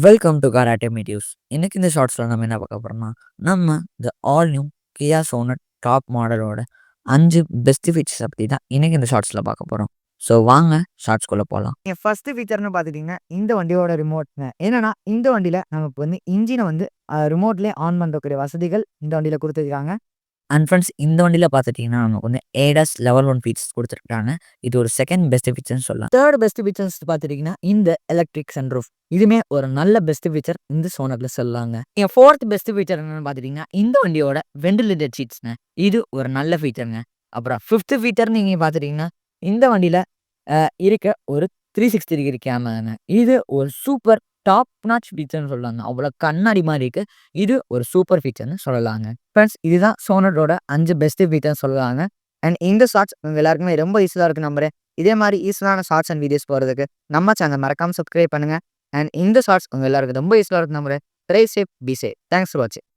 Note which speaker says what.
Speaker 1: Welcome to karate மீடியூஸ். இன்னைக்கு இந்த ஷார்ட்ஸில் நம்ம என்ன பார்க்க போகிறோம்னா, நம்ம the all new Kia Sonet top மாடலோட 5 பெஸ்ட் ஃபீச்சர்ஸை பற்றி தான் இன்னைக்கு இந்த ஷார்ட்ஸில் பார்க்க போகிறோம். ஸோ வாங்க ஷார்ட்ஸ்குள்ளே போகலாம்.
Speaker 2: என் ஃபர்ஸ்ட் ஃபீச்சர்னு பார்த்துட்டிங்கன்னா இந்த வண்டியோட ரிமோட்ங்க. என்னன்னா இந்த வண்டியில் நமக்கு வந்து இன்ஜினை வந்து ரிமோட்லேயே ஆன் பண்ணுறக்கூடிய வசதிகள் இந்த வண்டியில் கொடுத்துருக்காங்க.
Speaker 1: அண்ட் ஃப்ரெண்ட்ஸ், இந்த வண்டியில் பார்த்துட்டிங்கன்னா நமக்கு வந்து ஏடாஸ் லெவல் 1 ஃபீச்சர்ஸ் கொடுத்துருக்காங்க. இது ஒரு செகண்ட் பெஸ்ட் ஃபீச்சர்னு சொல்லலாம்.
Speaker 2: தேர்ட் பெஸ்ட் ஃபீச்சர்ஸ் பார்த்துட்டிங்கன்னா இந்த எலக்ட்ரிக் சன்ரூஃப். இதுவுமே ஒரு நல்ல பெஸ்ட் ஃபீச்சர் இந்த சோனட்டில் சொல்லலாங்க. என் ஃபோர்த் பெஸ்ட் ஃபீச்சர் என்னென்னு பார்த்துட்டிங்கன்னா இந்த வண்டியோட வெண்டிலேட்டட் சீட்ஸ்ங்க. இது ஒரு நல்ல ஃபீச்சருங்க. அப்புறம் ஃபிஃப்த் ஃபீச்சர் நீங்கள் பார்த்துட்டிங்கன்னா இந்த வண்டியில் இருக்க ஒரு 360 டிகிரி கேமராங்க. இது ஒரு சூப்பர் டாப் நாச் ஃபீச்சர்னு சொல்லலாங்க. அவ்வளோ கண்ணாடி மாதிரி இருக்கு. இது ஒரு சூப்பர் ஃபீச்சர்னு சொல்லலாங்க. ஃப்ரெண்ட்ஸ், இதுதான் சோனட்டோட 5 பெஸ்ட் ஃபீச்சர்னு சொல்லலாங்க. அண்ட் இந்த ஷார்ட்ஸ் உங்கள் எல்லாருக்குமே ரொம்ப யூஸ்ஃபுல்லாக இருக்கு நம்புறேன். இதே மாதிரி யூஸ்ஃபுல்லான ஷார்ட்ஸ் அண்ட் வீடியோஸ் போகிறதுக்கு நம்ம சேனல் மறக்காமல் சப்ஸ்கிரைப் பண்ணுங்கள். அண்ட் இந்த ஷார்ட்ஸ் உங்கள் எல்லாருக்கும் ரொம்ப யூஸ்ஃபுல்லாக இருக்கு நம்புறேன். Try safe, be safe. Thanks for வாட்சிங்.